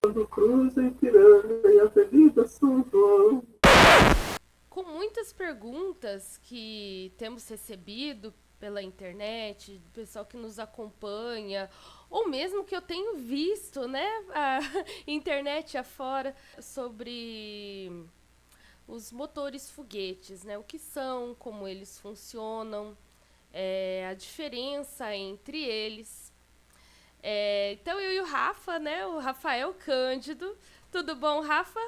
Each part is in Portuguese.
do Cruz em Piranga e a Avenida São João. Com muitas perguntas que temos recebido pela internet, do pessoal que nos acompanha, ou mesmo que eu tenho visto, né, a internet afora, sobre os motores foguetes, né, o que são, como eles funcionam, a diferença entre eles. Então eu e o Rafa, né, o Rafael Cândido, tudo bom, Rafa?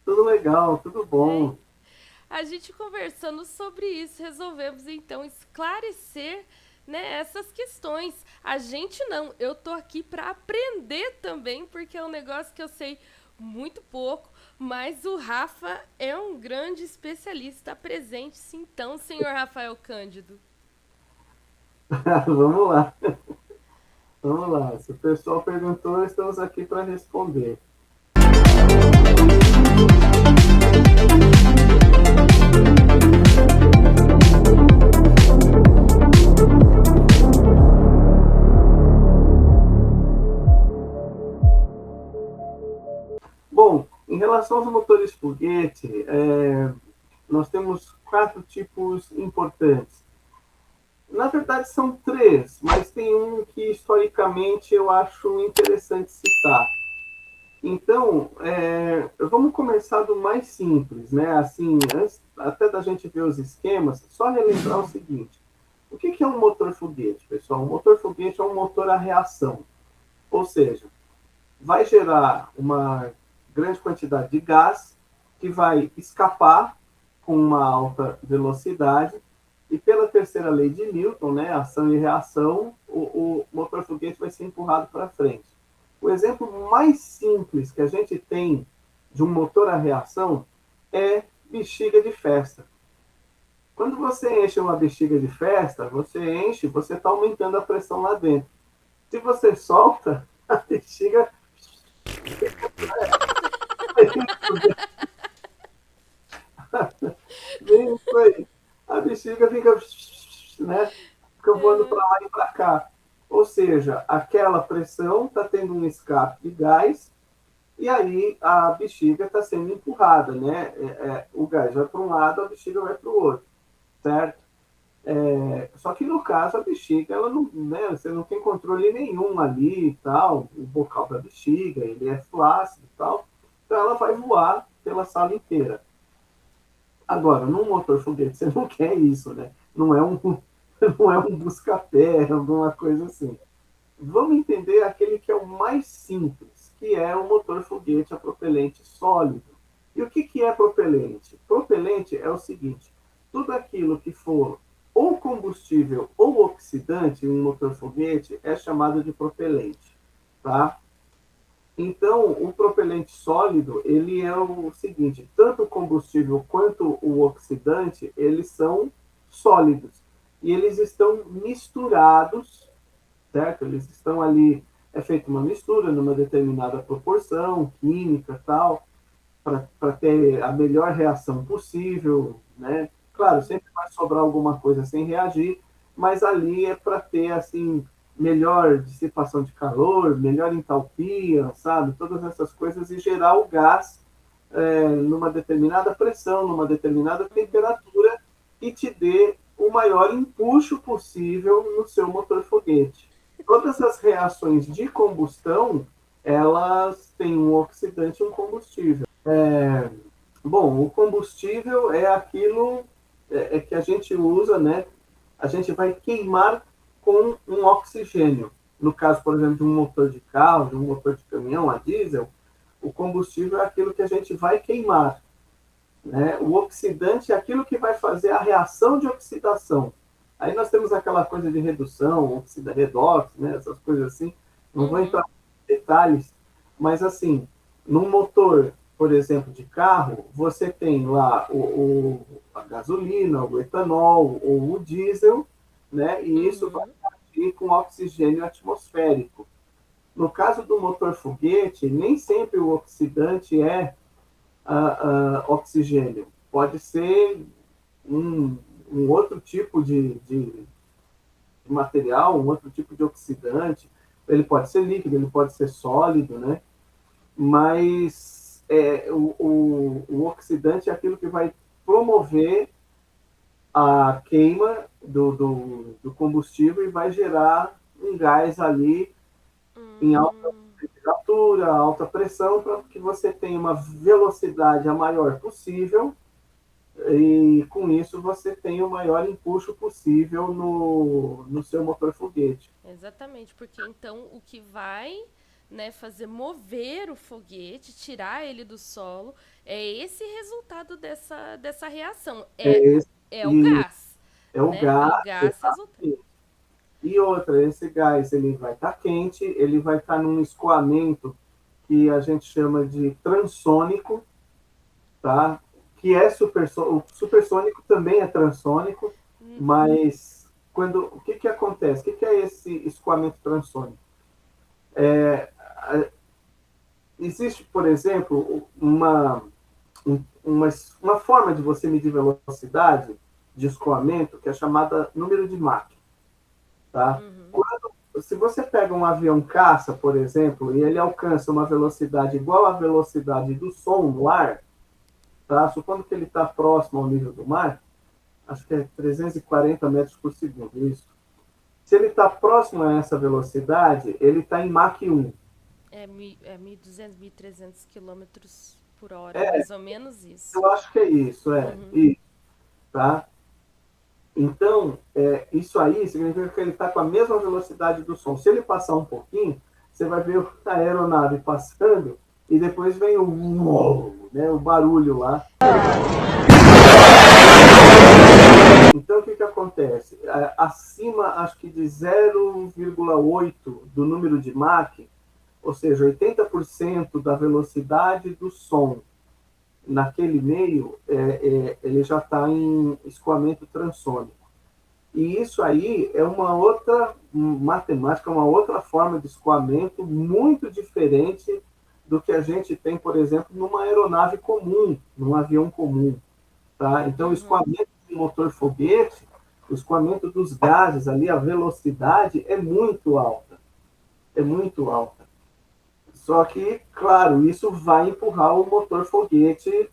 Tudo legal, tudo É, bom. A gente conversando sobre isso, resolvemos então esclarecer, né, essas questões. A gente não, eu tô aqui para aprender também, porque é um negócio que eu sei muito pouco, mas o Rafa é um grande especialista presente, sim, então, senhor Rafael Cândido. Vamos lá, vamos lá. Se o pessoal perguntou, estamos aqui para responder. Bom, em relação aos motores foguete, nós temos quatro tipos importantes. Na verdade, são três, mas tem um que historicamente eu acho interessante citar. Então, vamos começar do mais simples, né? Assim, antes até da gente ver os esquemas, só relembrar o seguinte: o que é um motor foguete, pessoal? Um motor foguete é um motor a reação, ou seja, vai gerar uma grande quantidade de gás que vai escapar com uma alta velocidade e pela terceira lei de Newton, né, ação e reação, o motor foguete vai ser empurrado para frente. O exemplo mais simples que a gente tem de um motor a reação é bexiga de festa. Quando você enche uma bexiga de festa, você está aumentando a pressão lá dentro. Se você solta, a bexiga vem isso aí. A bexiga fica, né, fica voando para Uhum. lá e para cá. Ou seja, aquela pressão está tendo um escape de gás e aí a bexiga está sendo empurrada, né? O gás vai para um lado, a bexiga vai para o outro, certo? Só que no caso a bexiga, ela não, né, você não tem controle nenhum ali e tal, o bocal da bexiga, ele é flácido e tal, então ela vai voar pela sala inteira. Agora, num motor foguete, você não quer isso, né? Não é um, não é um busca-pé, alguma coisa assim. Vamos entender aquele que é o mais simples, que é o motor foguete a propelente sólido. E o que é propelente? Propelente é o seguinte: tudo aquilo que for ou combustível ou oxidante em um motor foguete é chamado de propelente, tá? Então, o propelente sólido, ele é o seguinte, tanto o combustível quanto o oxidante, eles são sólidos. E eles estão misturados, certo? Eles estão ali, é feita uma mistura numa determinada proporção, química tal, para ter a melhor reação possível, né? Claro, sempre vai sobrar alguma coisa sem reagir, mas ali é para ter assim melhor dissipação de calor, melhor entalpia, sabe? Todas essas coisas e gerar o gás numa determinada pressão, numa determinada temperatura e te dê o maior empuxo possível no seu motor foguete. Todas as reações de combustão, elas têm um oxidante e um combustível. Bom, o combustível é aquilo que a gente usa, né? A gente vai queimar com um oxigênio. No caso, por exemplo, de um motor de carro, de um motor de caminhão a diesel, o combustível é aquilo que a gente vai queimar, né? O oxidante é aquilo que vai fazer a reação de oxidação. Aí nós temos aquela coisa de redução, oxida redox, né? Essas coisas assim. Não vou entrar Uhum. em detalhes, mas assim, num motor, por exemplo, de carro, você tem lá a gasolina, o etanol ou o diesel, né? E isso vai Uhum. agir com oxigênio atmosférico. No caso do motor foguete, nem sempre o oxidante é oxigênio. Pode ser um, um outro tipo de material, um outro tipo de oxidante. Ele pode ser líquido, ele pode ser sólido, né? mas o oxidante é aquilo que vai promover a queima do combustível e vai gerar um gás ali em alta Hum, temperatura, alta pressão, para que você tenha uma velocidade a maior possível e com isso você tenha o maior empuxo possível no seu motor foguete. exatamente, porque então o que vai, né, fazer mover o foguete, tirar ele do solo, é esse resultado dessa reação. É esse, É o e gás, é o né? É gás, o gás resultado. exatamente. E outra, esse gás ele vai estar quente, ele vai estar num escoamento que a gente chama de transônico, tá? Que é o supersônico também é transônico, mas o que acontece? O que é esse escoamento transônico? Existe, por exemplo, uma forma de você medir velocidade de escoamento que é chamada número de Mach, tá? Uhum. Se você pega um avião caça, por exemplo, e ele alcança uma velocidade igual à velocidade do som no ar, tá? Supondo que ele está próximo ao nível do mar, acho que é 340 metros por segundo, isso. Se ele está próximo a essa velocidade, ele está em Mach 1. É 1.200, 1.300 quilômetros por hora, É, mais ou menos isso. eu acho que é isso, Uhum. isso, tá? Então, isso aí significa que ele está com a mesma velocidade do som. Se ele passar um pouquinho, você vai ver a aeronave passando e depois vem o uou, né, o barulho lá. Então, o que acontece? Acima, acho que de 0,8 do número de Mach, ou seja, 80% da velocidade do som naquele meio, ele já está em escoamento transônico. E isso aí é uma outra matemática, uma outra forma de escoamento muito diferente do que a gente tem, por exemplo, numa aeronave comum, num avião comum. Tá? Então, o Uhum. escoamento do motor foguete, o escoamento dos gases ali, a velocidade é muito alta. É muito alta. Só que, claro, isso vai empurrar o motor foguete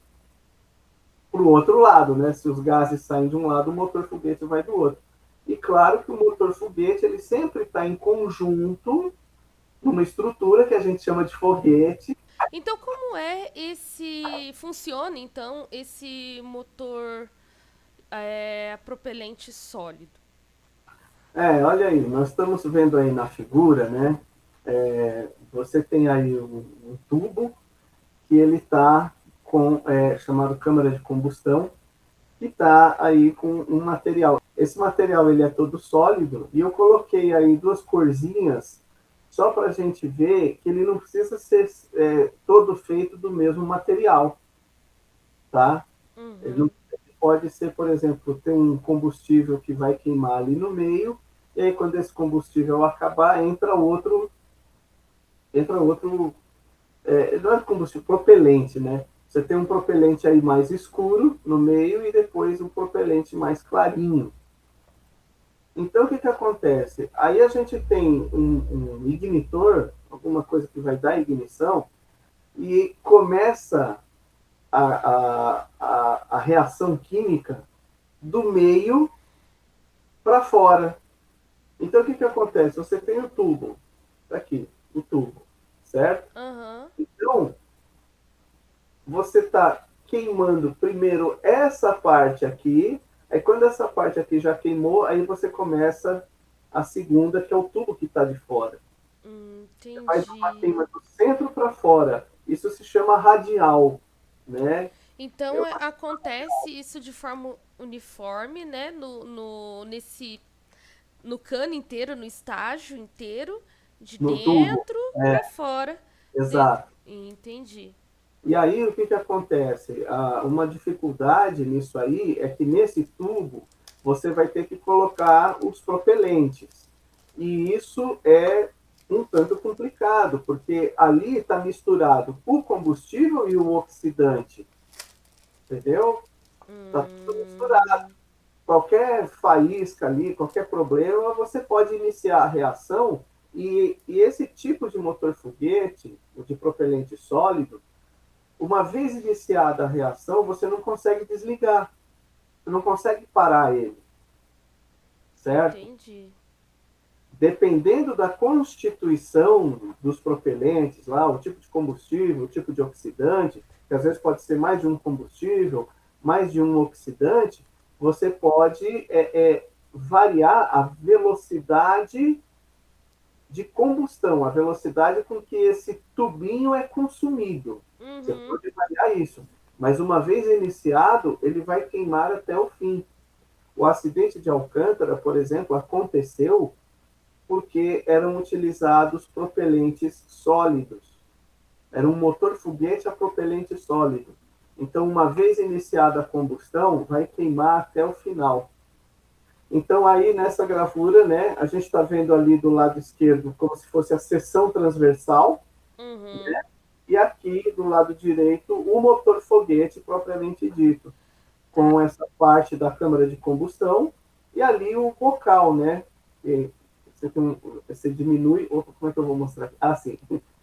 para o outro lado, né? Se os gases saem de um lado, o motor foguete vai do outro. E claro que o motor foguete ele sempre está em conjunto numa estrutura que a gente chama de foguete. Então, como é esse. Funciona, então, esse motor propelente sólido? Olha aí, nós estamos vendo aí na figura, né? Você tem aí um tubo que ele está com chamado câmara de combustão, que está aí com um material. Esse material ele é todo sólido e eu coloquei aí duas corzinhas só para a gente ver que ele não precisa ser todo feito do mesmo material, tá? Ele não Uhum. pode ser, por exemplo, tem um combustível que vai queimar ali no meio e aí quando esse combustível acabar entra outro não é combustível, propelente, né? Você tem um propelente aí mais escuro no meio e depois um propelente mais clarinho. Então, o que acontece? Aí a gente tem um ignitor, alguma coisa que vai dar ignição, e começa a reação química do meio para fora. Então, o que acontece? Você tem o tubo, tá aqui, o tubo, certo? Aham. Então, você está queimando primeiro essa parte aqui, aí quando essa parte aqui já queimou, aí você começa a segunda, que é o tubo que está de fora. Você faz uma Entendi. queima do centro para fora. Isso se chama radial, né? Então, Eu, acontece isso de forma uniforme, né? No cano inteiro, no estágio inteiro, de no tubo. dentro para fora. Exato. Entendi. E aí, o que acontece? Uma dificuldade nisso aí é que nesse tubo você vai ter que colocar os propelentes. E isso é um tanto complicado, porque ali está misturado o combustível e o oxidante, entendeu? Está tudo misturado. Hum, Qualquer faísca ali, qualquer problema, você pode iniciar a reação E esse tipo de motor foguete, o de propelente sólido, uma vez iniciada a reação, você não consegue desligar, você não consegue parar ele, certo? Entendi. Dependendo da constituição dos propelentes, lá, o tipo de combustível, o tipo de oxidante, que às vezes pode ser mais de um combustível, mais de um oxidante, você pode variar a velocidade de combustão, a velocidade com que esse tubinho é consumido. Você Uhum. pode variar isso. Mas uma vez iniciado, ele vai queimar até o fim. O acidente de Alcântara, por exemplo, aconteceu porque eram utilizados propelentes sólidos. Era um motor foguete a propelente sólido. Então, uma vez iniciada a combustão, vai queimar até o final. Então, aí nessa gravura, né, a gente está vendo ali do lado esquerdo como se fosse a seção transversal, Uhum. e aqui do lado direito o motor foguete propriamente dito, Tá. com essa parte da câmara de combustão e ali o bocal, né? E você diminui, opa, como é que eu vou mostrar aqui? Ah, sim.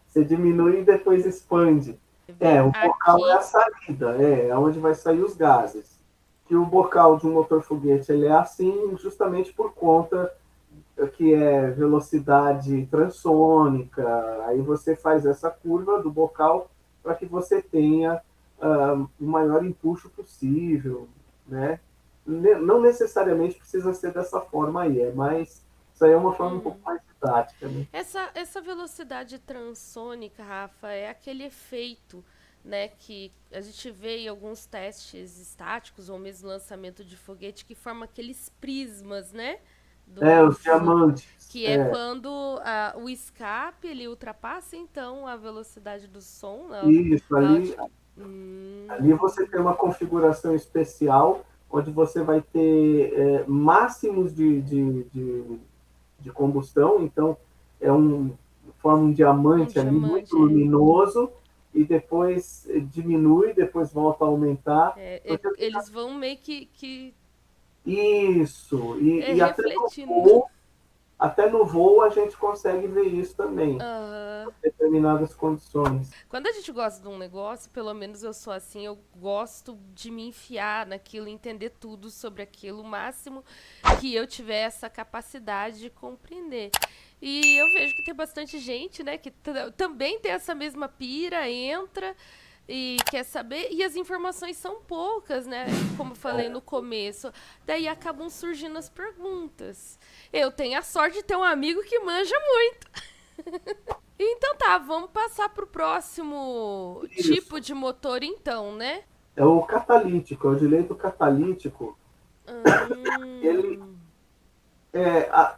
Você diminui e depois expande. Ver O bocal é a aqui. saída, é onde vai sair os gases. Que o bocal de um motor foguete ele é assim justamente por conta que é velocidade transônica. Aí você faz essa curva do bocal para que você tenha o maior empuxo possível, né? Não necessariamente precisa ser dessa forma aí, mas isso aí é uma forma um pouco Uhum. mais didática, né? Essa velocidade transônica, Rafa, é aquele efeito, né, que a gente vê em alguns testes estáticos ou mesmo lançamento de foguete que forma aqueles prismas, né, do Os diamantes. que é quando o escape ele ultrapassa então a velocidade do som, Isso, a ali, alti- ali você tem uma configuração especial onde você vai ter máximos de combustão, então forma um um diamante ali muito diamante, luminoso e depois diminui, depois volta a aumentar. Porque eles vão meio que isso, e refletindo. até no voo a gente consegue ver isso também, Aham. em determinadas condições. Quando a gente gosta de um negócio, pelo menos eu sou assim, eu gosto de me enfiar naquilo, entender tudo sobre aquilo, o máximo que eu tiver essa capacidade de compreender. E eu vejo que tem bastante gente, né, que também tem essa mesma pira, entra e quer saber, e as informações são poucas, né? Como eu falei no começo. Daí acabam surgindo as perguntas. Eu tenho a sorte de ter um amigo que manja muito. Então tá, vamos passar pro próximo tipo Isso. de motor então, né? É o catalítico, é o direito catalítico. Ele, Hum.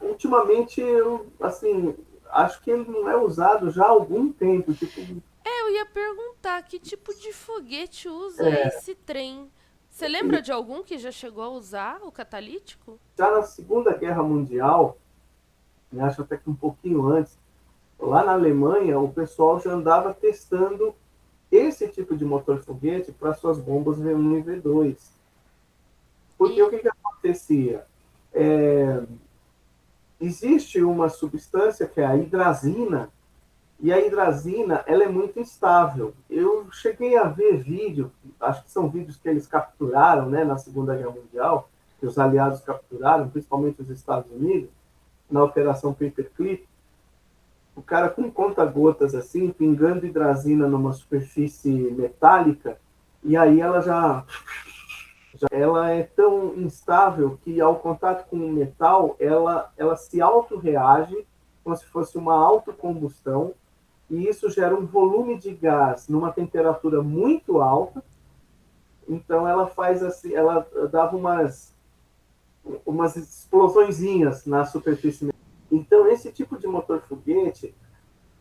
ultimamente, eu, assim, acho que ele não é usado já há algum tempo. Tipo, Eu ia perguntar que tipo de foguete usa esse trem. Você lembra de algum que já chegou a usar o catalítico? já na Segunda Guerra Mundial, né, acho até que um pouquinho antes, lá na Alemanha, o pessoal já andava testando esse tipo de motor foguete para suas bombas V1 e V2. Porque o E. que acontecia? É, existe uma substância que é a hidrazina, e a hidrazina ela é muito instável. Eu cheguei a ver vídeo, acho que são vídeos que eles capturaram, né, na Segunda Guerra Mundial, que os aliados capturaram, principalmente os Estados Unidos, na Operação Paperclip, o cara com conta-gotas assim, pingando hidrazina numa superfície metálica, e aí ela é tão instável que ao contato com o metal, ela se auto-reage como se fosse uma autocombustão, e isso gera um volume de gás numa temperatura muito alta. Então ela faz assim, ela dava umas explosõezinhas na superfície. Então esse tipo de motor foguete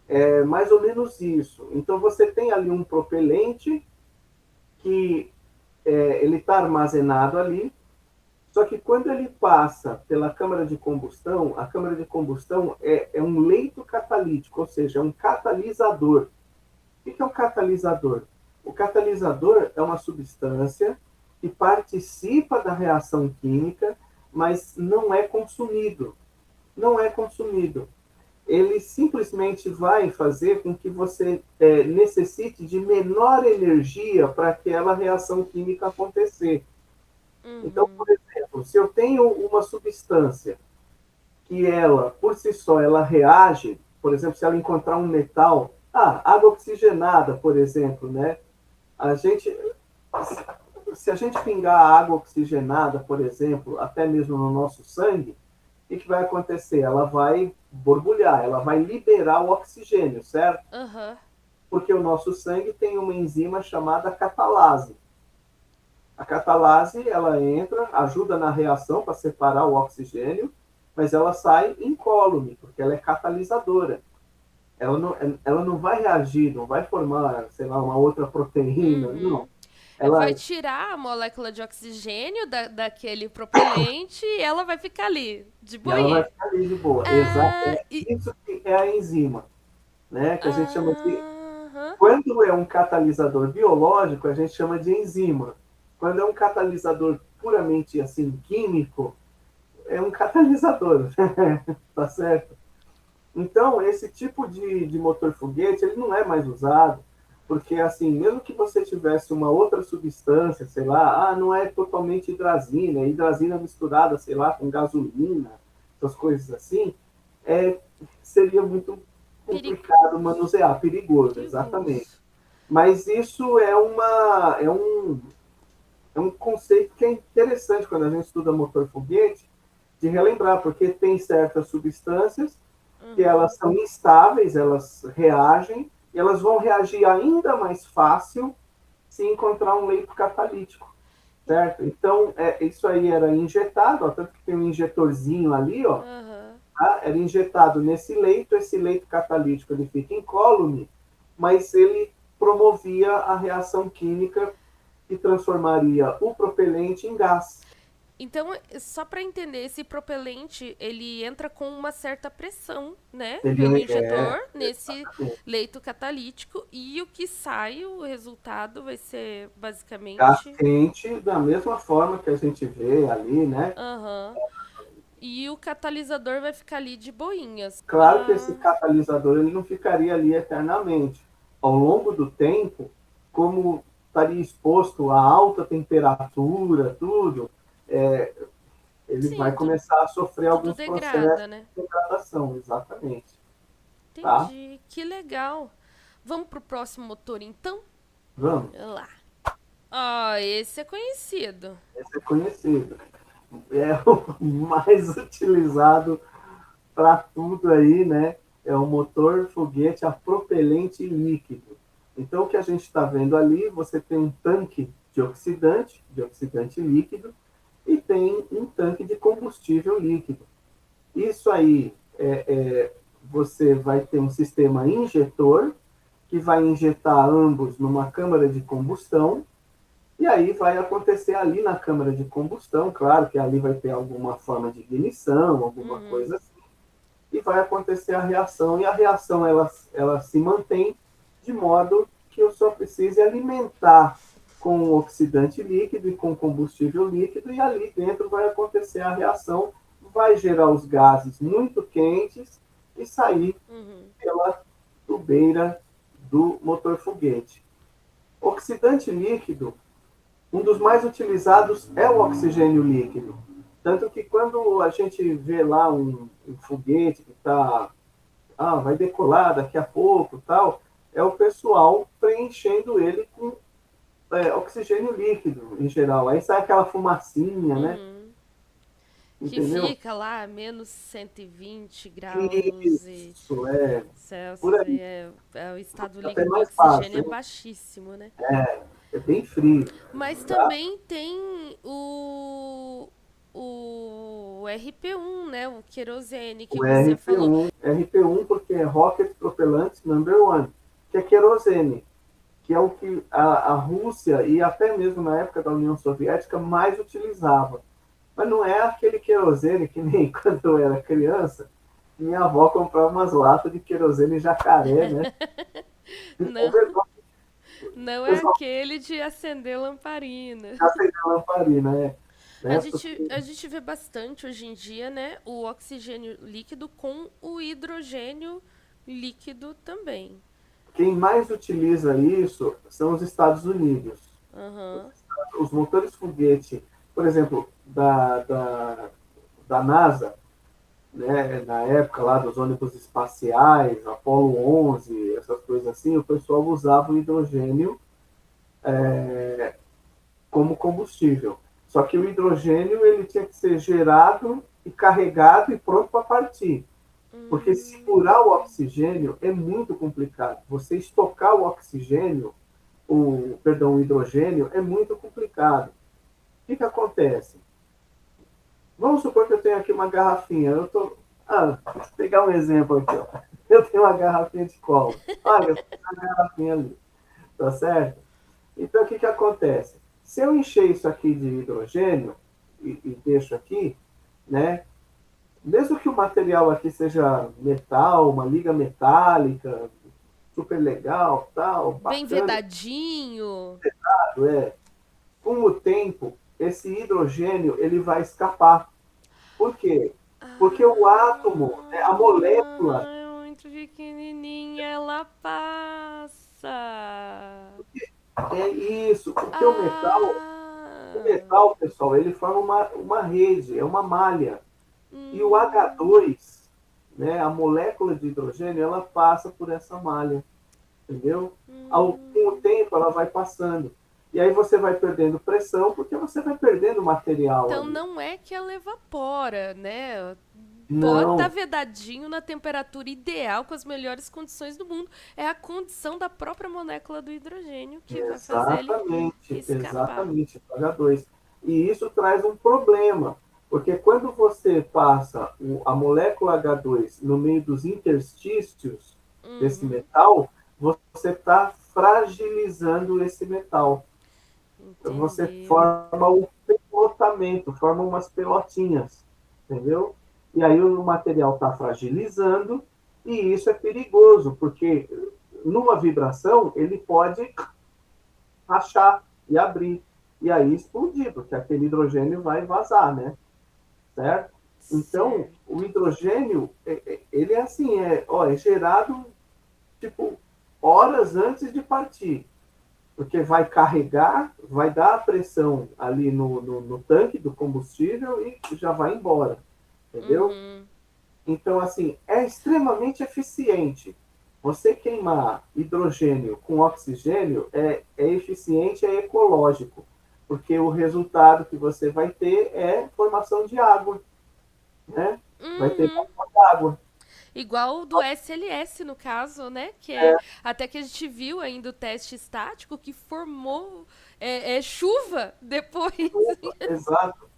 é mais ou menos isso. Então você tem ali um propelente que ele está armazenado ali, só que quando ele passa pela câmara de combustão, a câmara de combustão é um leito catalítico, ou seja, é um catalisador. O que é um catalisador? O catalisador é uma substância que participa da reação química, mas não é consumido. Não é consumido. ele simplesmente vai fazer com que você necessite de menor energia para aquela reação química acontecer. Então, Uhum. por exemplo, se eu tenho uma substância que ela, por si só, ela reage, por exemplo, se ela encontrar um metal, água oxigenada, por exemplo, né? A gente, se a gente pingar água oxigenada, por exemplo, até mesmo no nosso sangue, o que vai acontecer? Ela vai borbulhar, ela vai liberar o oxigênio, certo? Aham. Porque o nosso sangue tem uma enzima chamada catalase. A catalase, ela entra, ajuda na reação para separar o oxigênio, mas ela sai incólume, porque ela é catalisadora. Ela não vai reagir, não vai formar, sei lá, uma outra proteína, não. Uhum. Vai Ela, tirar a molécula de oxigênio daquele propelente e ela vai ficar ali, de ela vai boinha. ficar ali de boa. Exato. Ah, e. Isso que é a enzima, né? Que a gente chama de. Aham. Quando é um catalisador biológico, a gente chama de enzima. Quando é um catalisador puramente assim químico, é um catalisador, tá certo? Então, esse tipo de motor foguete, ele não é mais usado, porque, assim, mesmo que você tivesse uma outra substância, sei lá, não é totalmente hidrazina, é hidrazina misturada, sei lá, com gasolina, essas coisas assim, é, seria muito complicado Perigoso. manusear, perigoso, exatamente. Perigoso. Mas isso é um conceito que é interessante quando a gente estuda motor foguete, de relembrar, porque tem certas substâncias que Uhum. elas são instáveis, elas reagem, e elas vão reagir ainda mais fácil se encontrar um leito catalítico, certo? Então, isso aí era injetado, ó, tanto que tem um injetorzinho ali, ó, Aham. tá? Era injetado nesse leito, esse leito catalítico ele fica incólume, mas ele promovia a reação química que transformaria o propelente em gás. Então, só para entender, esse propelente, ele entra com uma certa pressão, né, pelo Ele injetor é nesse leito catalítico e o que sai, o resultado vai ser gás basicamente, quente, da mesma forma que a gente vê ali, né? aham. E o catalisador vai ficar ali de boinhas. Claro que esse catalisador ele não ficaria ali eternamente. Ao longo do tempo, como estaria exposto a alta temperatura, tudo, é, ele vai Sim, começar a sofrer tudo alguns processos degrada, né? de degradação, exatamente. Tá? Entendi. Que legal. Vamos pro próximo motor, então? Vamos, Vamos lá. Ó, esse é conhecido. esse é conhecido. É o mais utilizado para tudo aí, né? É o motor foguete a propelente líquido. Então, o que a gente está vendo ali, você tem um tanque de oxidante líquido, e tem um tanque de combustível líquido. Isso aí, você vai ter um sistema injetor, que vai injetar ambos numa câmara de combustão, e aí vai acontecer ali na câmara de combustão, claro que ali vai ter alguma forma de ignição, alguma Uhum. coisa assim, e vai acontecer a reação, e a reação ela se mantém de modo que eu só precise alimentar com o oxidante líquido e com combustível líquido, e ali dentro vai acontecer a reação, vai gerar os gases muito quentes e sair Uhum. pela tubeira do motor foguete. Oxidante líquido, um dos mais utilizados é o oxigênio líquido. Tanto que quando a gente vê lá um foguete que está vai decolar daqui a pouco, tal, é o pessoal preenchendo ele com oxigênio líquido, em geral. Aí sai aquela fumacinha, né? Uhum. Que Entendeu? fica lá menos 120 graus e Isso, por Celsius. aí. O estado Até líquido do mais oxigênio fácil, é hein? baixíssimo, né? É bem frio, Mas tá? também tem o RP1, né? O querosene que O você falou. RP1 porque é Rocket Propellant Number One, que é querosene, que é o que a Rússia e até mesmo na época da União Soviética mais utilizava. Mas não é aquele querosene que nem quando eu era criança, minha avó comprava umas latas de querosene jacaré, né? É Não, verdade, não o é pessoal aquele de acender lamparina. já acendeu a lamparina, né? né? A gente vê bastante hoje em dia, né, o oxigênio líquido com o hidrogênio líquido também. Quem mais utiliza isso são os Estados Unidos. Aham. Os motores foguete, por exemplo, da NASA, né, na época lá dos ônibus espaciais, Apollo 11, essas coisas assim, o pessoal usava o hidrogênio como combustível. Só que o hidrogênio ele tinha que ser gerado e carregado e pronto para partir. Porque segurar o oxigênio é muito complicado. Você estocar o oxigênio, o hidrogênio, é muito complicado. O que acontece? Vamos supor que eu tenho aqui uma garrafinha. Vou pegar um exemplo aqui. Ó. Eu tenho uma garrafinha de cola. Olha, eu tenho uma garrafinha ali. Tá certo? Então, o que acontece? Se eu encher isso aqui de hidrogênio e deixo aqui, né? Mesmo que o material aqui seja metal, uma liga metálica, super legal, tal, Bem bacana, vedadinho. é, com o tempo, esse hidrogênio ele vai escapar. Por quê? Porque o átomo, né, a molécula, É muito pequenininha, ela passa. é isso. Porque o Ah. metal, pessoal, ele forma uma rede, é uma malha. E o Hum, H2, né, a molécula de hidrogênio, ela passa por essa malha, entendeu? Com o hum. tempo, ela vai passando. E aí você vai perdendo pressão, porque você vai perdendo material Então ali. não é que ela evapora, né? Pode estar Não, vedadinho na temperatura ideal, com as melhores condições do mundo. É a condição da própria molécula do hidrogênio que vai fazer ele exatamente, escapar. exatamente, H2. E isso traz um problema, porque quando você passa a molécula H2 no meio dos interstícios desse Uhum, metal, você está fragilizando esse metal. Você entendeu? forma um pelotamento, forma umas pelotinhas, entendeu? E aí o material está fragilizando e isso é perigoso, porque numa vibração ele pode rachar e abrir e aí explodir, porque aquele hidrogênio vai vazar, né? Certo? Então, o Certo. hidrogênio, ele é assim, é gerado tipo horas antes de partir. Porque vai carregar, vai dar a pressão ali no tanque do combustível e já vai embora, entendeu? Uhum. Então, assim, é extremamente eficiente. Você queimar hidrogênio com oxigênio é eficiente, é ecológico, porque o resultado que você vai ter é formação de água, né? Vai ter Uhum. vapor d'água. Igual o do SLS, no caso, né? Que é até que a gente viu ainda o teste estático que formou chuva depois. Chuva, exato,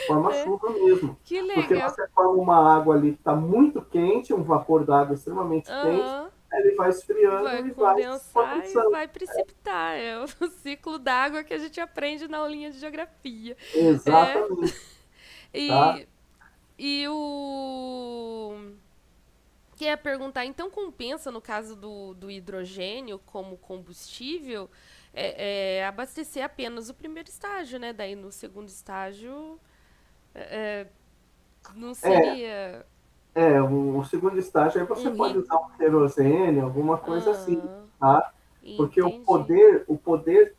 forma É, chuva mesmo. que Porque legal. você forma uma água ali que está muito quente, um vapor d'água extremamente quente, Aham. aí ele vai Vai esfriando e vai condensar e condensando. vai precipitar. É o ciclo d'água que a gente aprende na aulinha de geografia. É. Exatamente, tá? E, e o. Que é perguntar, então compensa no caso do hidrogênio como combustível abastecer apenas o primeiro estágio, né? Daí no segundo estágio não É, seria o segundo estágio aí você um pode ri... usar um querosene, alguma coisa assim, Ah, tá? Porque entendi. o poder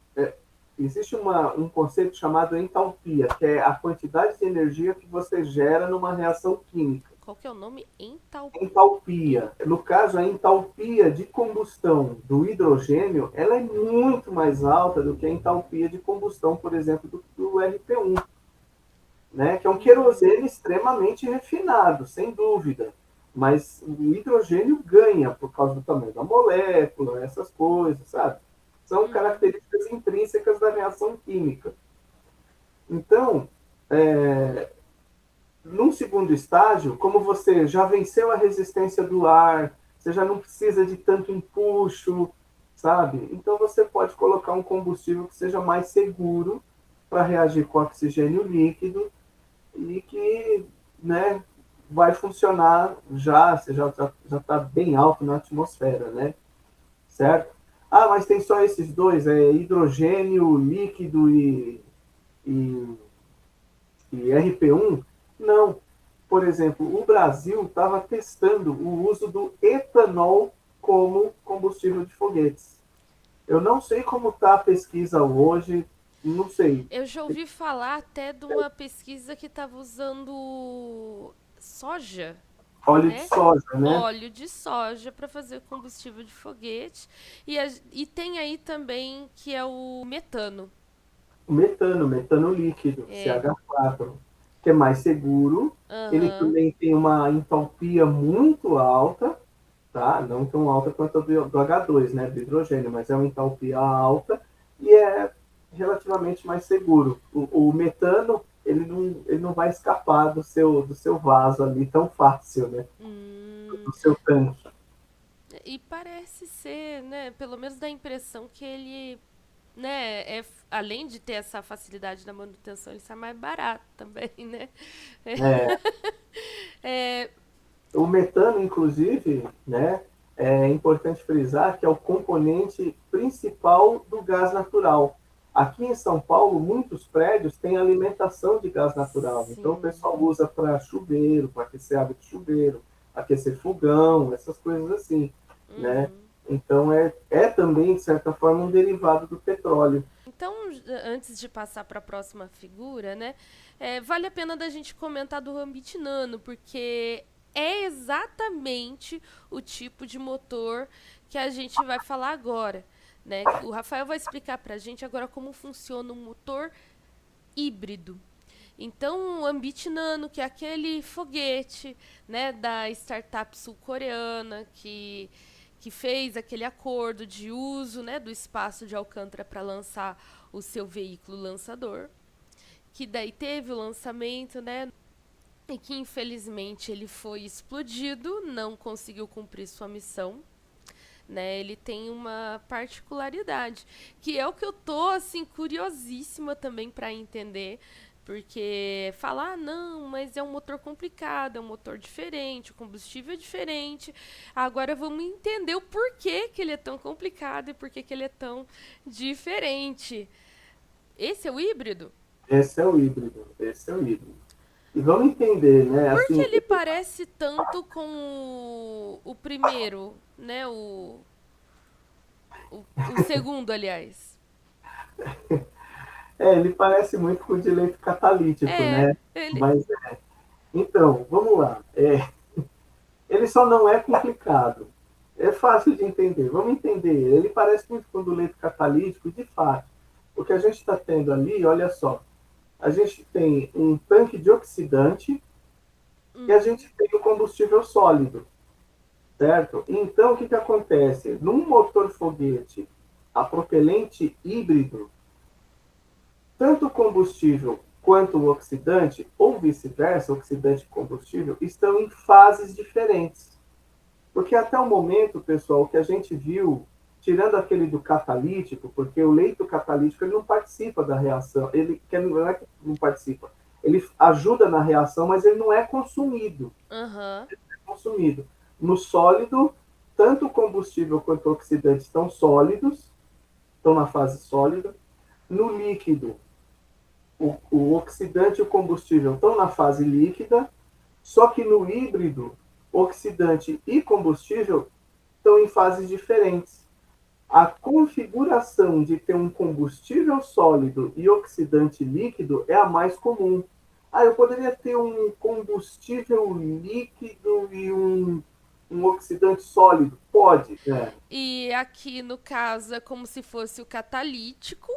existe um conceito chamado entalpia, que é a quantidade de energia que você gera numa reação química. Qual que é o nome? En... Entalpia. No caso, a entalpia de combustão do hidrogênio, ela é muito mais alta do que a entalpia de combustão, por exemplo, do RP1, né? Que é um querosene extremamente refinado, sem dúvida. Mas o hidrogênio ganha por causa do tamanho da molécula, essas coisas, sabe? São características intrínsecas da reação química. Então, num segundo estágio, como você já venceu a resistência do ar, você já não precisa de tanto empuxo, sabe? Então você pode colocar um combustível que seja mais seguro para reagir com oxigênio líquido e que, né, vai funcionar você já está bem alto na atmosfera, né? Certo? Ah, mas tem só esses dois, hidrogênio líquido e e RP1, não. Por exemplo, o Brasil estava testando o uso do etanol como combustível de foguetes. Eu não sei como está a pesquisa hoje, não sei. Eu já ouvi falar até de uma pesquisa que estava usando soja, Óleo de né? soja, né? Óleo de soja para fazer combustível de foguete. E tem aí também que é o metano. O metano líquido, É. CH4, que é mais seguro. Ele Aham. também tem uma entalpia muito alta, tá? Não tão alta quanto a do H2, né? Do hidrogênio, mas é uma entalpia alta e é relativamente mais seguro. O metano, ele não vai escapar do seu vaso ali tão fácil, né? Hum, Do seu tanque. e parece ser, né? Pelo menos dá a impressão que ele, né? Além de ter essa facilidade da manutenção, ele sai mais barato também, né? É, É, o metano, inclusive, né, é importante frisar que é o componente principal do gás natural. Aqui em São Paulo, muitos prédios têm alimentação de gás natural. Então, o sim. pessoal usa para chuveiro, para aquecer água de chuveiro, aquecer fogão, essas coisas assim, né? Uhum. Então, é também, de certa forma, um derivado do petróleo. Então, antes de passar para a próxima figura, né, vale a pena da gente comentar do Rambit Nano, porque é exatamente o tipo de motor que a gente vai falar agora, né? O Rafael vai explicar para a gente agora como funciona um motor híbrido. Então, o Ambit Nano, que é aquele foguete, né, da startup sul-coreana que fez aquele acordo de uso, né, do espaço de Alcântara para lançar o seu veículo lançador, que daí teve o lançamento, né, e que infelizmente ele foi explodido, não conseguiu cumprir sua missão. Né, ele tem uma particularidade, que é o que eu tô assim curiosíssima também para entender, porque falar, não, mas é um motor complicado, é um motor diferente, o combustível é diferente. Agora vamos entender o porquê que ele é tão complicado e porquê que ele é tão diferente. Esse é o híbrido? Esse é o híbrido, esse é o híbrido. E vamos entender, né? Por que Assim, ele parece tanto com o primeiro, né? O segundo, aliás. ele parece muito com o de leite catalítico, É, né? ele. Mas então, vamos lá. Ele só não é complicado. É fácil de entender. Vamos entender. Ele parece muito com o do leite catalítico, de fato. O que a gente está tendo ali, olha só, a gente tem um tanque de oxidante e a Uhum. gente tem o combustível sólido, certo? Então, o que, que acontece? Num motor foguete a propelente híbrido, tanto o combustível quanto o oxidante, ou vice-versa, oxidante e combustível, estão em fases diferentes. Porque até o momento, pessoal, que a gente viu, tirando aquele do catalítico, porque o leito catalítico ele não participa da reação, ele não é que não participa, ele ajuda na reação, mas ele não é consumido. Aham. Consumido. No sólido, tanto o combustível quanto o oxidante estão sólidos, estão na fase sólida. No líquido, o oxidante e o combustível estão na fase líquida, só que no híbrido, oxidante e combustível estão em fases diferentes. A configuração de ter um combustível sólido e oxidante líquido é a mais comum. Ah, eu poderia ter um combustível líquido e um oxidante sólido? Pode. E aqui no caso é como se fosse o catalítico.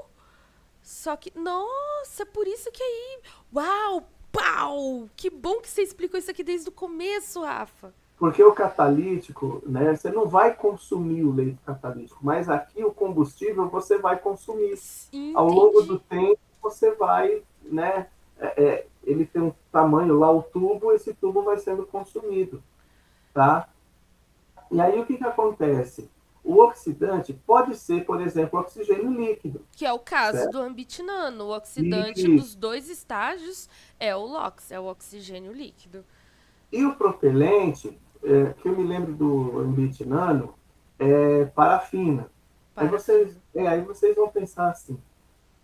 Só que, nossa, por isso que aí. Uau! Pau! Que bom que você explicou isso aqui desde o começo, Rafa. Porque o catalítico, né, você não vai consumir o leite catalítico, mas aqui o combustível você vai consumir. Ao longo do Entendi. tempo, você vai, né, ele tem um tamanho lá, o tubo, esse tubo vai sendo consumido, tá? E aí o que, que acontece? O oxidante pode ser, por exemplo, oxigênio líquido, Que é o caso certo? do ambitinano. O oxidante E, dos dois estágios é o LOX, é o oxigênio líquido. e o propelente, que eu me lembro do ambiente nano, é parafina. Parafina. Aí vocês vão pensar assim,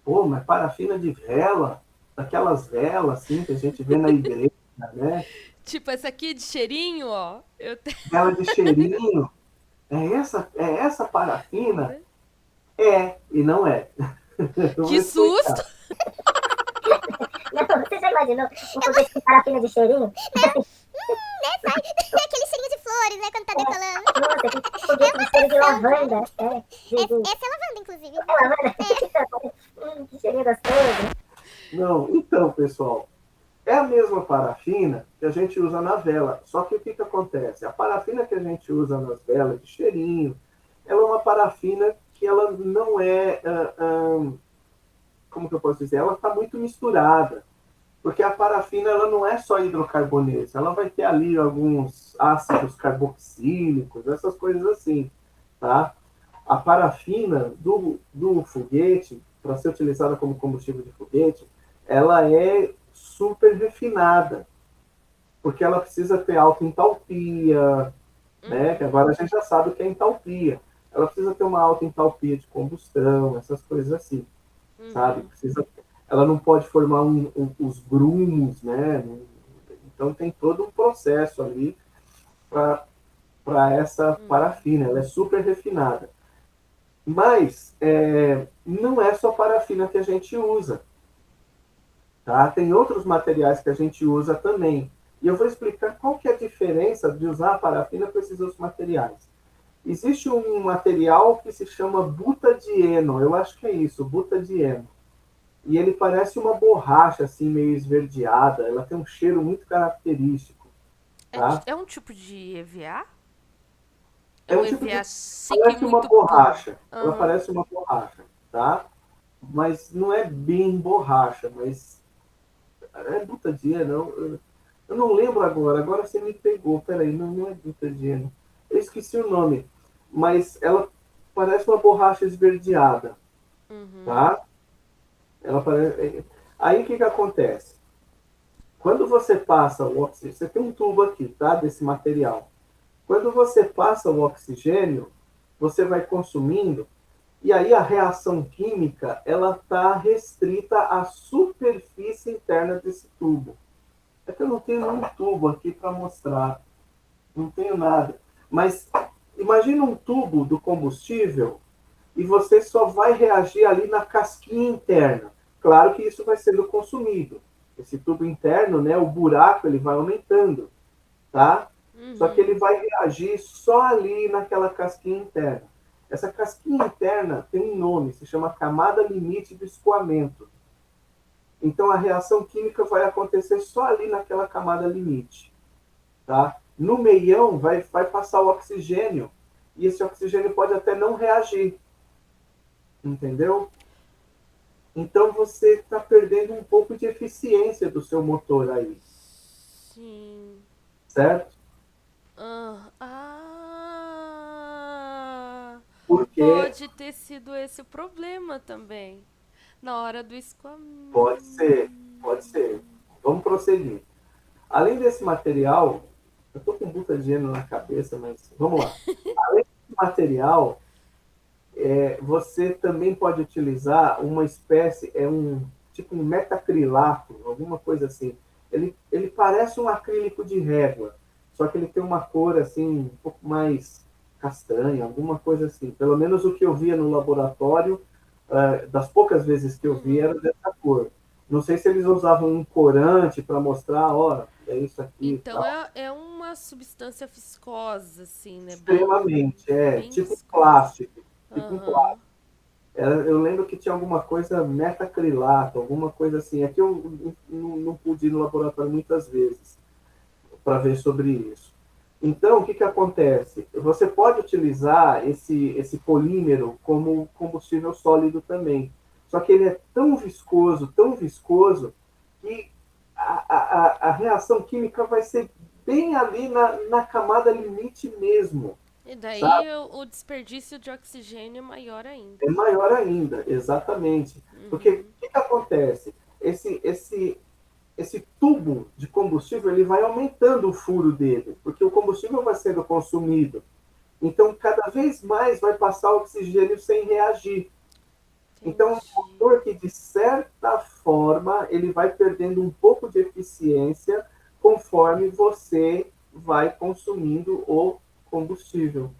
pô, mas parafina de vela? daquelas velas, assim, que a gente vê na igreja, né? Tipo, essa aqui de cheirinho, ó. Vela de cheirinho. É essa parafina? É, e não é. Eu vou Que susto! explicar. Não, você já imaginou um foguete com parafina de cheirinho? Aquele cheirinho de flores, né? Quando tá decolando. Nossa, que foguete de cheiro de lavanda. Essa é lavanda, inclusive. É lavanda? Que cheirinho gostoso. Não, então, pessoal, é a mesma parafina que a gente usa na vela. Só que o que acontece? A parafina que a gente usa nas velas de cheirinho, ela é uma parafina que ela não é, como que eu posso dizer? Ela está muito misturada. Porque a parafina ela não é só hidrocarbonetos, ela vai ter ali alguns ácidos carboxílicos, essas coisas assim, tá? A parafina do foguete, para ser utilizada como combustível de foguete, ela é super refinada, porque ela precisa ter alta entalpia, né? Que agora a gente já sabe o que é entalpia. Ela precisa ter uma alta entalpia de combustão, essas coisas assim, sabe? Precisa, ela não pode formar os grumos, né? Então tem todo um processo ali para essa parafina. Ela é super refinada. Mas não é só parafina que a gente usa. Tá? Tem outros materiais que a gente usa também. E eu vou explicar qual que é a diferença de usar a parafina com esses outros materiais. Existe um material que se chama butadieno, eu acho que é isso, butadieno. E ele parece uma borracha, assim, meio esverdeada. Ela tem um cheiro muito característico, tá? É um tipo de EVA? É um um tipo de... EVA chique Parece uma muito borracha. puro. Ela parece uma borracha, tá? Mas não é bem borracha, mas... É butadieno, eu não lembro agora você me pegou. Peraí, não é butadieno. Eu esqueci o nome. Mas ela parece uma borracha esverdeada, tá? Ela parece... Aí o que acontece? Quando você passa o oxigênio, você tem um tubo aqui, tá? Desse material. Quando você passa o oxigênio, você vai consumindo, e aí a reação química, ela está restrita à superfície interna desse tubo. É que eu não tenho um tubo aqui para mostrar. Não tenho nada. Mas imagina um tubo do combustível e você só vai reagir ali na casquinha interna. Claro que isso vai sendo consumido. Esse tubo interno, né, o buraco, ele vai aumentando, tá? Só que ele vai reagir só ali naquela casquinha interna. Essa casquinha interna tem um nome, se chama camada limite do escoamento. Então a reação química vai acontecer só ali naquela camada limite, tá? No meião vai passar o oxigênio e esse oxigênio pode até não reagir, entendeu? Então você está perdendo um pouco de eficiência do seu motor aí. Sim. Certo? Porque Pode ter sido esse o problema também. Na hora do escoamento. pode ser. Vamos prosseguir. Além desse material, eu estou com butadieno na cabeça, mas vamos lá. Além desse material, você também pode utilizar uma espécie, tipo um metacrilato, alguma coisa assim. Ele parece um acrílico de régua, só que ele tem uma cor assim, um pouco mais castanha, alguma coisa assim. Pelo menos o que eu via no laboratório, das poucas vezes que eu vi, era dessa cor. Não sei se eles usavam um corante para mostrar, ó, é isso aqui. Então é uma substância viscosa, assim, né? Extremamente, bem tipo um viscosa. plástico. Tipo um plástico. Eu lembro que tinha alguma coisa metacrilato, alguma coisa assim. Aqui eu não pude ir no laboratório muitas vezes para ver sobre isso. Então, o que acontece? Você pode utilizar esse polímero como combustível sólido também. Só que ele é tão viscoso, que a reação química vai ser bem ali na camada limite mesmo. E daí sabe? o desperdício de oxigênio é maior ainda. É maior ainda, exatamente. Porque o que acontece? Esse tubo de combustível ele vai aumentando o furo dele, porque o combustível vai sendo consumido. Então, cada vez mais vai passar oxigênio sem reagir. Então, um motor que, de certa forma, ele vai perdendo um pouco de eficiência conforme você vai consumindo o combustível,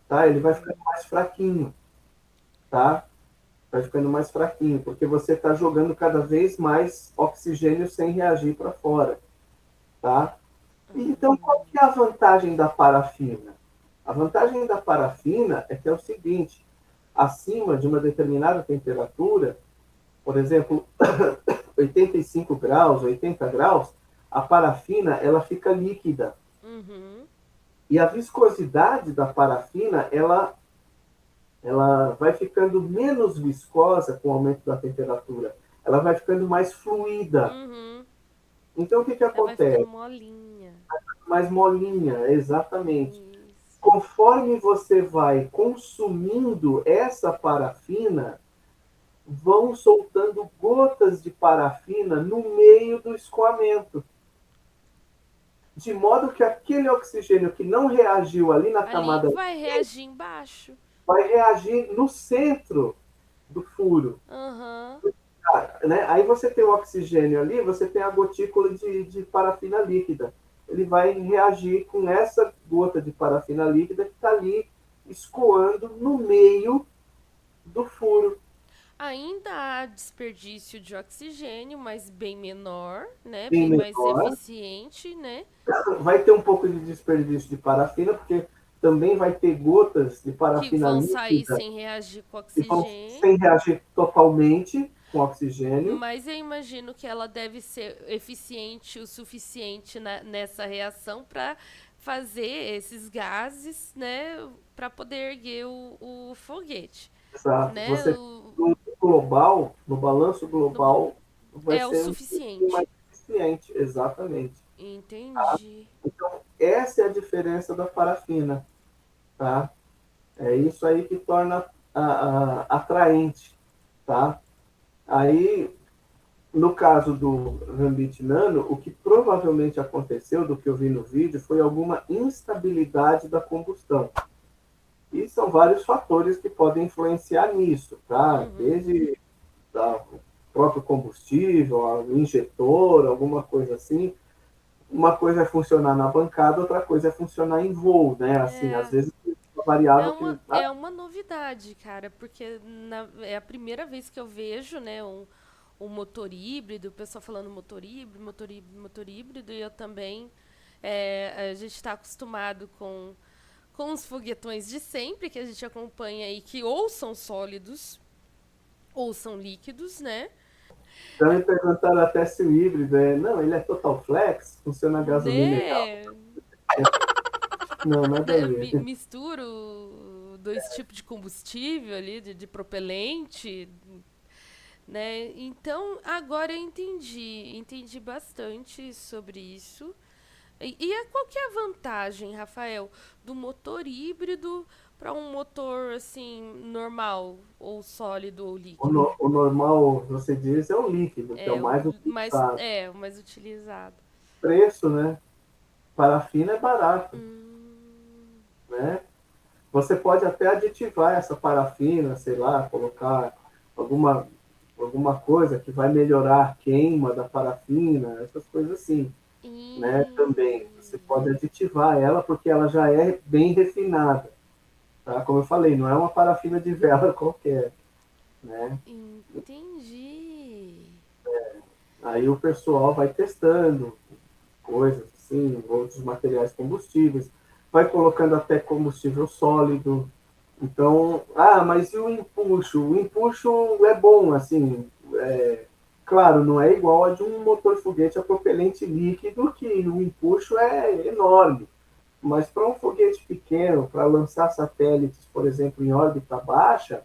tá? Ele vai ficando mais fraquinho, tá? Vai ficando mais fraquinho, porque você está jogando cada vez mais oxigênio sem reagir para fora, tá? Então, qual que é a vantagem da parafina? A vantagem da parafina é que é o seguinte, acima de uma determinada temperatura, por exemplo, 85 graus, 80 graus, a parafina ela fica líquida. Uhum. E a viscosidade da parafina, ela vai ficando menos viscosa com o aumento da temperatura. Ela vai ficando mais fluida. Uhum. Então, o que Ela vai acontece? ficando molinha. Mais molinha, exatamente. Isso. Conforme você vai consumindo essa parafina, vão soltando gotas de parafina no meio do escoamento. De modo que aquele oxigênio que não reagiu ali na Ali camada vai reagir embaixo. vai reagir no centro do furo. Aham. Né? Aí você tem o oxigênio ali, você tem a gotícula de parafina líquida. Ele vai reagir com essa gota de parafina líquida que está ali escoando no meio do furo. Ainda há desperdício de oxigênio, mas bem menor, né? Bem Bem mais menor. eficiente, né? Vai ter um pouco de desperdício de parafina, porque também vai ter gotas de Que parafina vão sair líquida sem reagir com que vão oxigênio. sem reagir totalmente com oxigênio. Mas eu imagino que ela deve ser eficiente o suficiente nessa reação para fazer esses gases, né? Para poder erguer o foguete. Exato. Né? Você, no global, no balanço global, vai É o ser um pouquinho mais suficiente. eficiente. Exatamente. Entendi. Então, essa é a diferença da parafina. Tá? É isso aí que torna atraente. Tá? Aí, no caso do Rambit Nano, o que provavelmente aconteceu, do que eu vi no vídeo, foi alguma instabilidade da combustão. E são vários fatores que podem influenciar nisso, tá? Desde o próprio combustível, o injetor, alguma coisa assim. Uma coisa é funcionar na bancada, outra coisa é funcionar em voo, né? Assim, às vezes uma variável que... É uma novidade, cara, porque é a primeira vez que eu vejo, né, um motor híbrido, o pessoal falando motor híbrido, motor híbrido, motor híbrido, e eu também, a gente está acostumado com os foguetões de sempre, que a gente acompanha aí, que ou são sólidos, ou são líquidos, né? Já me perguntaram até se o híbrido é... Não, ele é total flex, funciona a gasolina e Né? tal. Não, nada a ver. Misturo dois tipos de combustível ali, de propelente, né? Então, agora eu entendi bastante sobre isso. Qual que é a vantagem, Rafael, do motor híbrido para um motor assim normal, ou sólido ou líquido? O normal, você diz, é o líquido, que é o mais utilizado. O mais utilizado. Preço, né? Parafina é barato, né? Você pode até aditivar essa parafina, sei lá, colocar alguma coisa que vai melhorar a queima da parafina, essas coisas assim, né? Também você pode aditivar ela porque ela já é bem refinada, tá? Como eu falei, não é uma parafina de vela qualquer, né? Entendi. Aí o pessoal vai testando coisas assim, outros materiais combustíveis, vai colocando até combustível sólido. Então, mas e o empuxo? O empuxo é bom, assim, claro, não é igual a de um motor foguete a propelente líquido, que o empuxo é enorme. Mas para um foguete pequeno, para lançar satélites, por exemplo, em órbita baixa,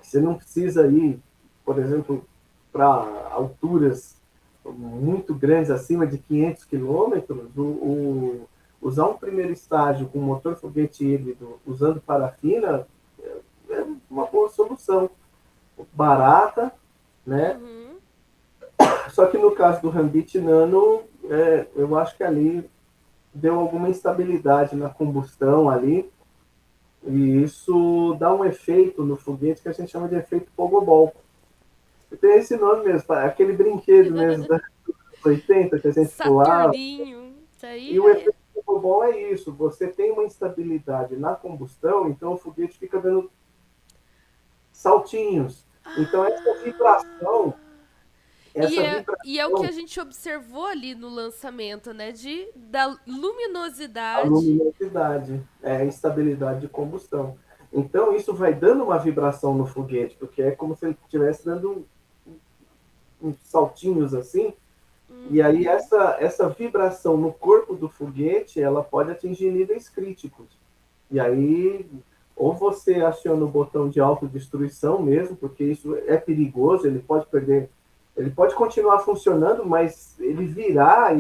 você não precisa ir, por exemplo, para alturas muito grandes, acima de 500 quilômetros, usar um primeiro estágio com motor foguete híbrido usando parafina é uma boa solução. Barata, né? Só que no caso do Rambit Nano, eu acho que ali deu alguma instabilidade na combustão ali, E isso dá um efeito no foguete que a gente chama de efeito pogobol. Tem esse nome mesmo, aquele brinquedo mesmo da 80 que a gente pulava. Saturninho. Isso aí E o é. efeito pogobol é isso, você tem uma instabilidade na combustão, então o foguete fica dando saltinhos. Então Ah! essa E é o que vibração a gente observou ali no lançamento, né? Da a luminosidade. luminosidade, é a instabilidade de combustão. Então, isso vai dando uma vibração no foguete, porque é como se ele estivesse dando uns saltinhos assim, e aí Uhum. essa vibração no corpo do foguete, ela pode atingir níveis críticos. E aí, ou você aciona o botão de autodestruição mesmo, porque isso é perigoso, ele pode continuar funcionando, mas ele virar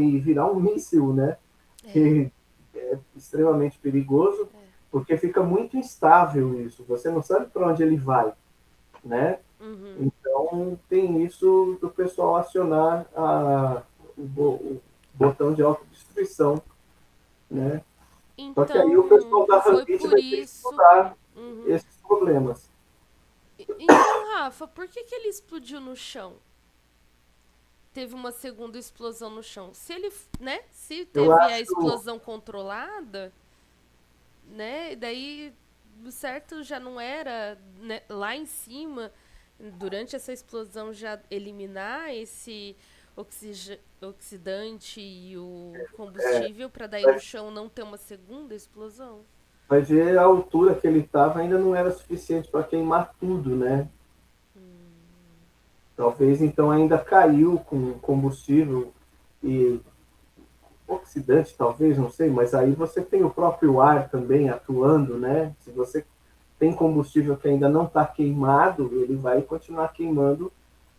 um míssil, né? É, Que é extremamente perigoso, porque fica muito instável isso. Você não sabe para onde ele vai, né? uhum. Então tem isso do pessoal acionar o botão de autodestruição, né? Só que aí o pessoal Então, da foi Rambit por vai ter que isso. estudar Uhum. esses problemas. Então, Rafa, por que que ele explodiu no chão? Teve uma segunda explosão no chão. Se ele, né? Se Eu teve a acho, explosão controlada, né? Daí o certo já não era, né, lá em cima, durante essa explosão, já eliminar esse oxidante e o combustível para daí no vai, chão não ter uma segunda explosão? vai ver a altura que ele estava ainda não era suficiente para queimar tudo, né? Talvez então ainda caiu com combustível e oxidante, talvez, não sei, mas aí você tem o próprio ar também atuando, né? Se você tem combustível que ainda não está queimado, ele vai continuar queimando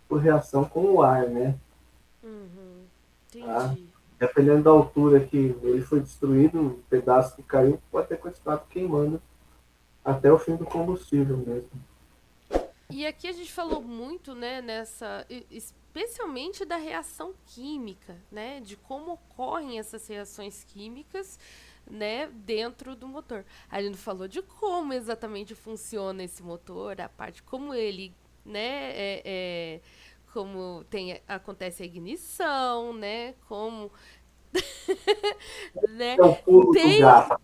por reação com o ar, né? Uhum, Tá? entendi. Dependendo da altura que ele foi destruído, o pedaço que caiu pode ter continuado queimando até o fim do combustível mesmo. E aqui a gente falou muito, né, especialmente da reação química, né, de como ocorrem essas reações químicas, né, dentro do motor. A gente falou de como exatamente funciona esse motor, a parte como ele, né, como acontece a ignição, né, como, né, É o pulo do tem gato.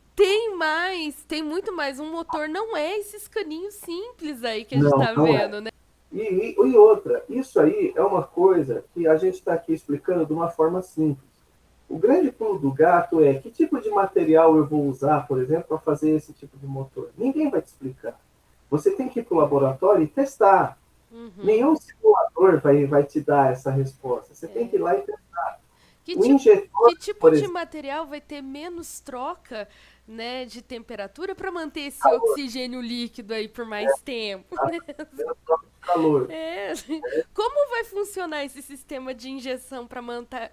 tem muito mais. Um motor não é esses caninhos simples aí que a gente Não, tá não é. vendo, né? E outra, isso aí é uma coisa que a gente está aqui explicando de uma forma simples. O grande pulo do gato é que tipo de material eu vou usar, por exemplo, para fazer esse tipo de motor. Ninguém vai te explicar. Você tem que ir para o laboratório e testar. Uhum. Nenhum simulador vai te dar essa resposta. Você tem que ir É. lá e testar. Que O tipo, injetor, que tipo por de exemplo, material vai ter menos troca, né, de temperatura para manter esse calor, oxigênio líquido aí por mais tempo? tá? Menos troca de calor. É. Como vai funcionar esse sistema de injeção para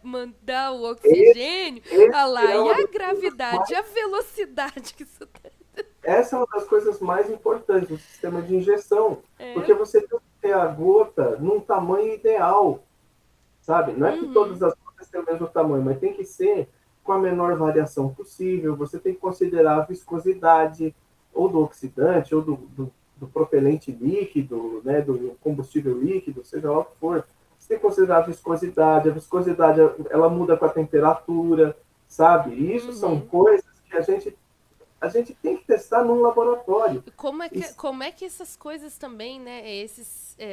mandar o Esse, oxigênio? Ah esse lá, é e uma a das coisas mais, gravidade, a velocidade que isso tem? essa é uma das coisas mais importantes do sistema de injeção, É. porque você tem que ter a gota num tamanho ideal, sabe? Não é que Uhum. todas as gotas têm o mesmo tamanho, mas tem que ser com a menor variação possível. Você tem que considerar a viscosidade ou do oxidante ou do propelente líquido, né, do combustível líquido, seja lá o que for. Você tem que considerar a viscosidade ela muda com a temperatura, sabe? E isso são Uhum. coisas que a gente tem que testar num laboratório. E como é que essas coisas também, né,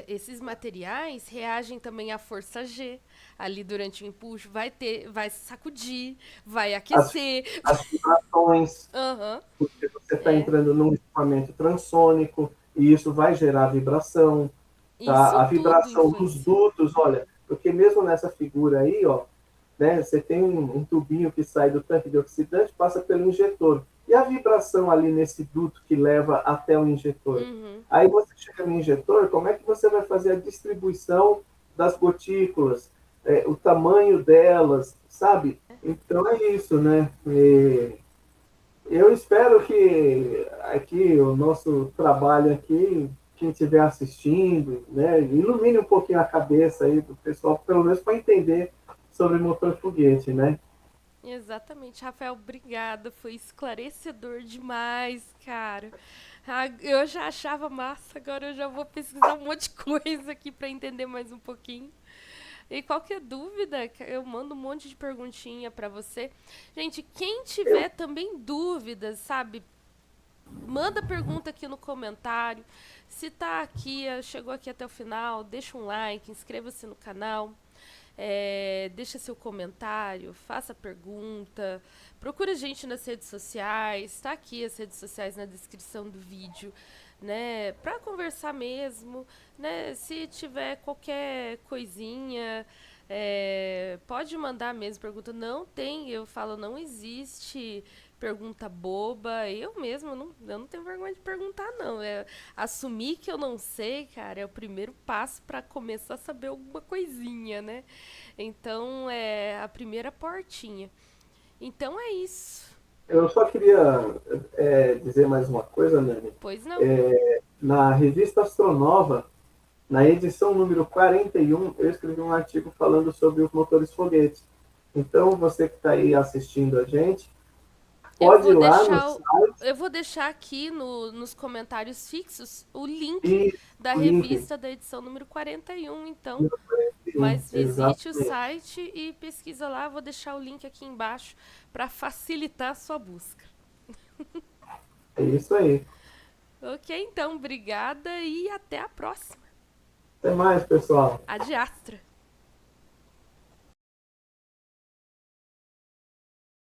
esses materiais reagem também à força G ali durante o empuxo, vai sacudir, vai As, aquecer. as vibrações, Aham. porque você está É. entrando num equipamento transônico e isso vai gerar vibração, Isso tá? A tudo vibração dos influencia. dutos, olha, porque mesmo nessa figura aí, ó, né, você tem um tubinho que sai do tanque de oxidante, passa pelo injetor. E a vibração ali nesse duto que leva até o injetor? Uhum. Aí você chega no injetor, como é que você vai fazer a distribuição das gotículas, o tamanho delas, sabe? Então é isso, né? Eu espero que aqui o nosso trabalho aqui, quem estiver assistindo, né, ilumine um pouquinho a cabeça aí do pessoal, pelo menos para entender sobre motor foguete, né? Exatamente, Rafael, obrigada. Foi esclarecedor demais, cara. Ah, eu já achava massa, agora eu já vou pesquisar um monte de coisa aqui para entender mais um pouquinho. E qualquer dúvida, eu mando um monte de perguntinha para você. Gente, quem tiver também dúvidas, sabe? Manda pergunta aqui no comentário. Se tá aqui, chegou aqui até o final, deixa um like, inscreva-se no canal. Deixa seu comentário, faça pergunta, procura a gente nas redes sociais, tá aqui as redes sociais na descrição do vídeo, né, para conversar mesmo, né, se tiver qualquer coisinha, pode mandar mesmo pergunta, não tem, eu falo, não existe pergunta boba, eu mesma eu não tenho vergonha de perguntar não, assumir que eu não sei, cara, é o primeiro passo para começar a saber alguma coisinha, né? Então, é a primeira portinha. Então, é isso. Eu só queria dizer mais uma coisa, Nani. Pois não. Na revista Astronova, na edição número 41, eu escrevi um artigo falando sobre os motores foguetes. Então, você que está aí assistindo a gente, pode ir lá no site. Eu vou deixar aqui nos comentários fixos o link E da o link revista da edição número 41, então. número 41, Mas visite o exatamente. site e pesquisa lá. Vou deixar o link aqui embaixo para facilitar a sua busca. É isso aí. Ok, então, obrigada e até a próxima. Até mais, pessoal. Adiastra.